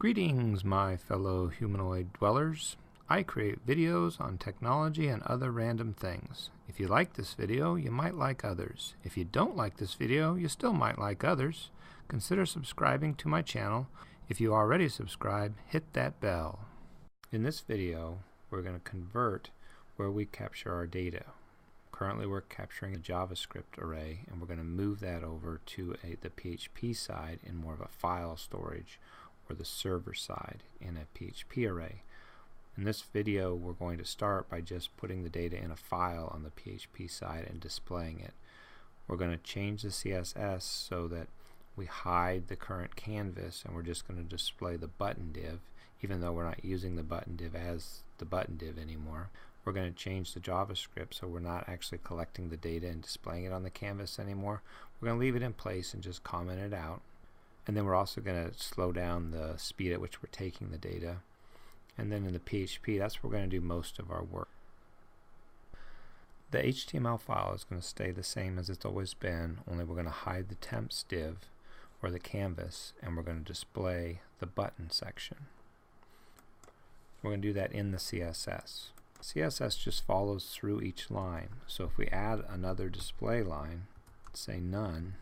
Greetings, my fellow humanoid dwellers. I create videos on technology and other random things. If you like this video, you might like others. If you don't like this video, you still might like others. Consider subscribing to my channel. If you already subscribed, hit that bell. In this video, we're going to convert where we capture our data. Currently, we're capturing a JavaScript array, and we're going to move that over to the PHP side in more of a file storage, or the server side in a PHP array. In this video, we're going to start by just putting the data in a file on the PHP side and displaying it. We're going to change the CSS so that we hide the current canvas, and we're just going to display the button div, even though we're not using the button div as the button div anymore. We're going to change the JavaScript so we're not actually collecting the data and displaying it on the canvas anymore. We're going to leave it in place and just comment it out. And then we're also going to slow down the speed at which we're taking the data. And then in the PHP, that's where we're going to do most of our work. The HTML file is going to stay the same as it's always been, only we're going to hide the temps div, or the canvas, and we're going to display the button section. We're going to do that in the CSS. CSS just follows through each line. So if we add another display line, say none,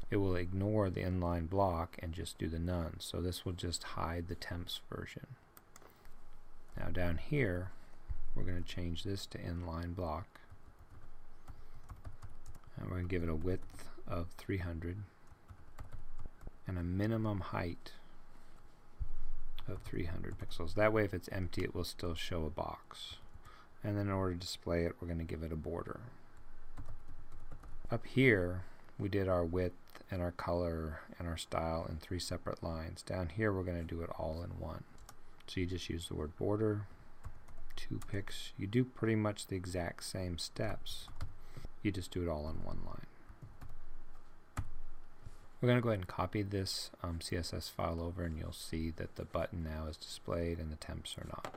it will ignore the inline block and just do the none. So this will just hide the temps version. Now down here, we're going to change this to inline block. And we're going to give it a width of 300 and a minimum height of 300 pixels. That way if it's empty, it will still show a box. And then in order to display it, we're going to give it a border. Up here, we did our width and our color and our style in 3 separate lines. Down here we're going to do it all in one. So you just use the word border, 2 pics. You do pretty much the exact same steps. You just do it all in one line. We're going to go ahead and copy this CSS file over, and you'll see that the button now is displayed and the temps are not.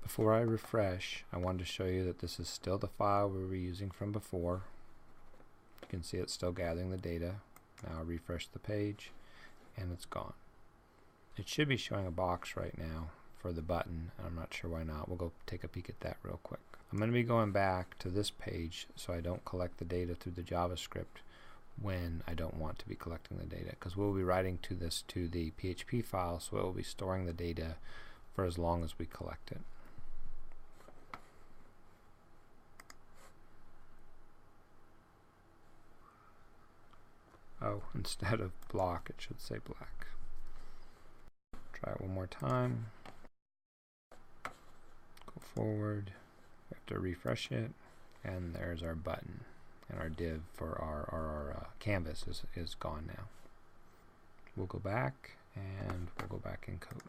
Before I refresh, I wanted to show you that this is still the file we were using from before. You can see it's still gathering the data. Now I'll refresh the page and it's gone. It should be showing a box right now for the button, and I'm not sure why not. We'll go take a peek at that real quick. I'm going to be going back to this page so I don't collect the data through the JavaScript when I don't want to be collecting the data, because we'll be writing to this to the PHP file, so it will be storing the data for as long as we collect it. Oh, instead of block, it should say black. Try it one more time. Go forward. We have to refresh it, and there's our button. And our div for our canvas is gone now. We'll go back, and we'll go back in code.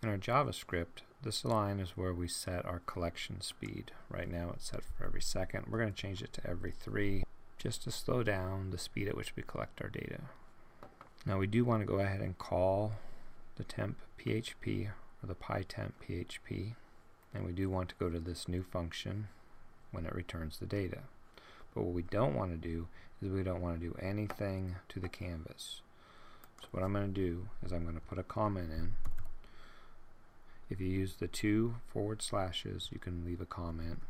In our JavaScript, this line is where we set our collection speed. Right now it's set for every second. We're going to change it to every 3. Just to slow down the speed at which we collect our data. Now we do want to go ahead and call the temp PHP or the pytemp PHP, and we do want to go to this new function when it returns the data. But what we don't want to do is we don't want to do anything to the canvas. So what I'm going to do is I'm going to put a comment in. If you use the 2 /, you can leave a comment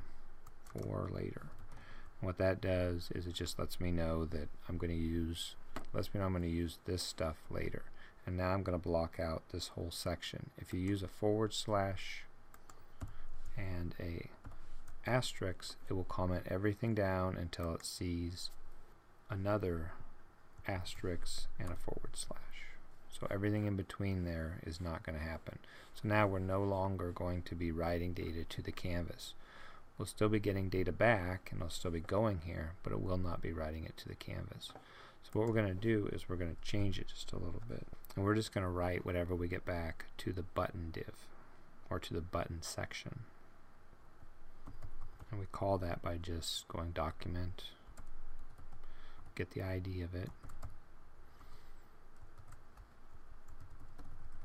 for later. What that does is it just lets me know that I'm going to use this stuff later. And now I'm going to block out this whole section. If you use a / and a asterisk, it will comment everything down until it sees another asterisk and a /. So everything in between there is not going to happen. So now we're no longer going to be writing data to the canvas. We'll still be getting data back, and it'll still be going here, but it will not be writing it to the canvas. So what we're going to do is we're going to change it just a little bit. And we're just going to write whatever we get back to the button div, or to the button section. And we call that by just going document, get the ID of it.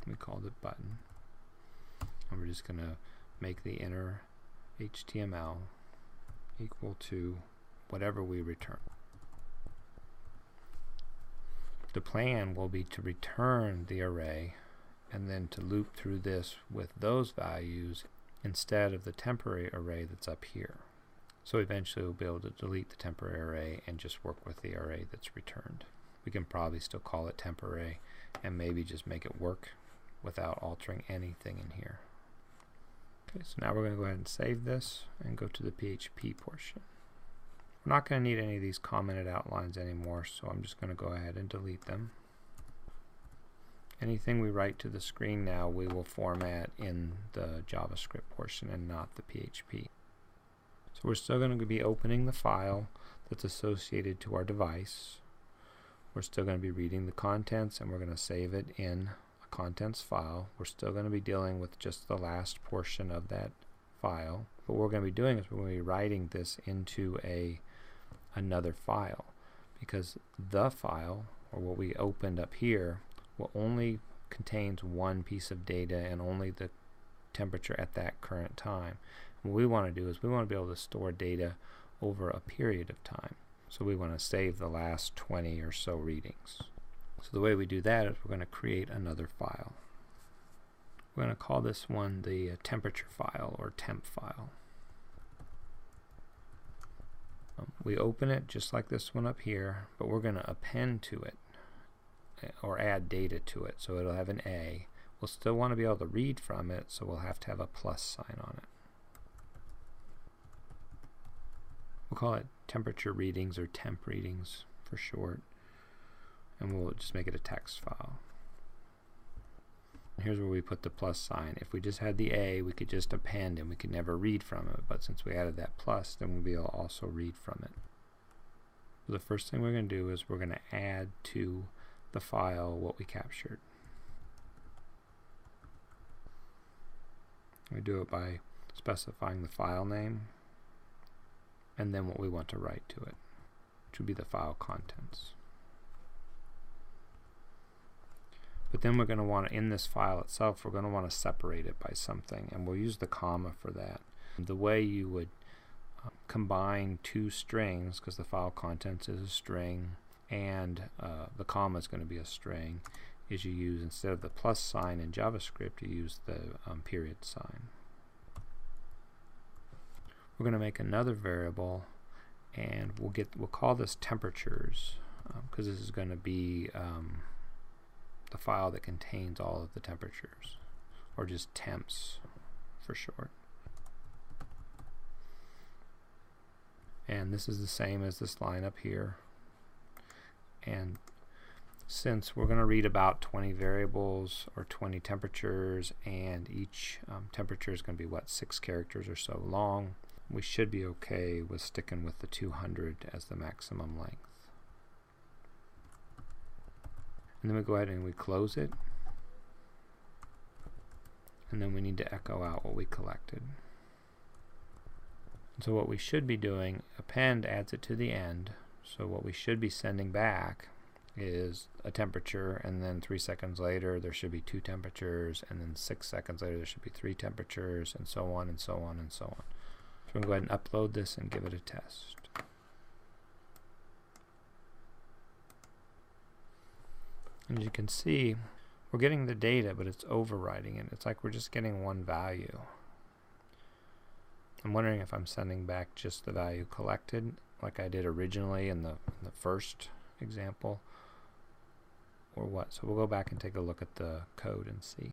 We called it button. And we're just going to make the inner HTML equal to whatever we return. The plan will be to return the array and then to loop through this with those values instead of the temporary array that's up here. So eventually we'll be able to delete the temporary array and just work with the array that's returned. We can probably still call it temporary and maybe just make it work without altering anything in here. Okay, so now we're going to go ahead and save this and go to the PHP portion. We're not going to need any of these commented outlines anymore, so I'm just going to go ahead and delete them. Anything we write to the screen now we will format in the JavaScript portion and not the PHP. So we're still going to be opening the file that's associated to our device. We're still going to be reading the contents and we're going to save it in a contents file. We're still going to be dealing with just the last portion of that file. But what we're going to be doing is we're going to be writing this into another file, because the file, or what we opened up here, will only contains one piece of data and only the temperature at that current time. What we want to do is we want to be able to store data over a period of time. So we want to save the last 20 or so readings. So the way we do that is we're going to create another file. We're going to call this one the temperature file or temp file. We open it just like this one up here, but we're going to append to it or add data to it, so it'll have an A. We'll still want to be able to read from it, so we'll have to have a plus sign on it. We'll call it temperature readings or temp readings for short, and we'll just make it a text file. Here's where we put the plus sign. If we just had the A, we could just append and we could never read from it, but since we added that plus, then we'll be able to also read from it. So the first thing we're going to do is we're going to add to the file what we captured. We do it by specifying the file name and then what we want to write to it, which would be the file contents. But then we're going to want to, in this file itself, we're going to want to separate it by something, and we'll use the comma for that. The way you would combine two strings, because the file contents is a string and the comma is going to be a string, is you use, instead of the plus sign in JavaScript, you use the period sign. We're going to make another variable, and we'll call this temperatures, because this is going to be the file that contains all of the temperatures, or just temps for short. And this is the same as this line up here. And since we're going to read about 20 variables or 20 temperatures, and each temperature is going to be 6 characters or so long, we should be okay with sticking with the 200 as the maximum length. And then we go ahead and we close it, and then we need to echo out what we collected. And so what we should be doing, append adds it to the end, so what we should be sending back is a temperature, and then 3 seconds later there should be 2 temperatures, and then 6 seconds later there should be 3 temperatures, and so on and so on and so on. So we're going to go ahead and upload this and give it a test. And as you can see, we're getting the data, but it's overriding it. It's like we're just getting one value. I'm wondering if I'm sending back just the value collected, like I did originally in the first example, or what. So we'll go back and take a look at the code and see.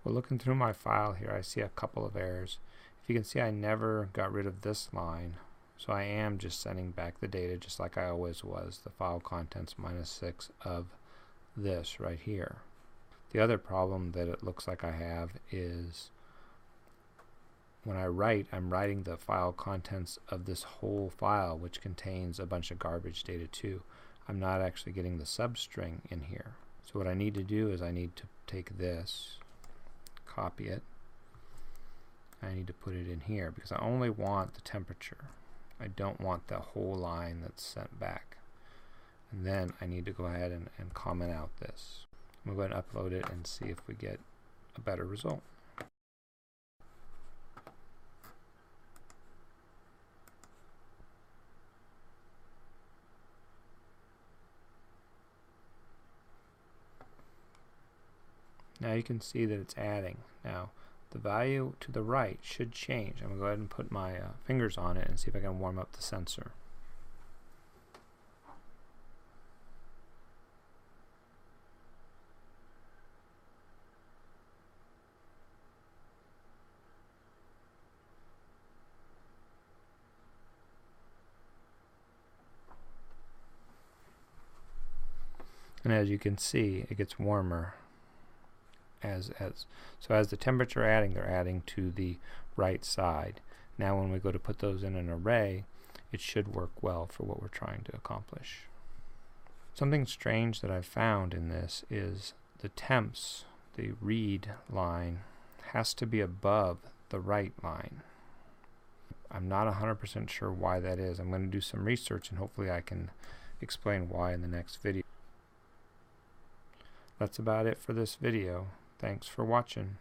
Well, looking through my file here, I see a couple of errors. If you can see, I never got rid of this line, so I am just sending back the data just like I always was, the file contents -6 of this right here. The other problem that it looks like I have is when I write, I'm writing the file contents of this whole file, which contains a bunch of garbage data too. I'm not actually getting the substring in here. So what I need to do is I need to take this, copy it, I need to put it in here because I only want the temperature. I don't want the whole line that's sent back. And then I need to go ahead and comment out this. I'm going to go ahead and upload it and see if we get a better result. Now you can see that it's adding. Now the value to the right should change. I'm going to go ahead and put my fingers on it and see if I can warm up the sensor. And as you can see, it gets warmer so as the temperature adding, they're adding to the right side. Now when we go to put those in an array, it should work well for what we're trying to accomplish. Something strange that I've found in this is the temps, the read line, has to be above the right line. I'm not 100% sure why that is. I'm going to do some research and hopefully I can explain why in the next video. That's about it for this video. Thanks for watching.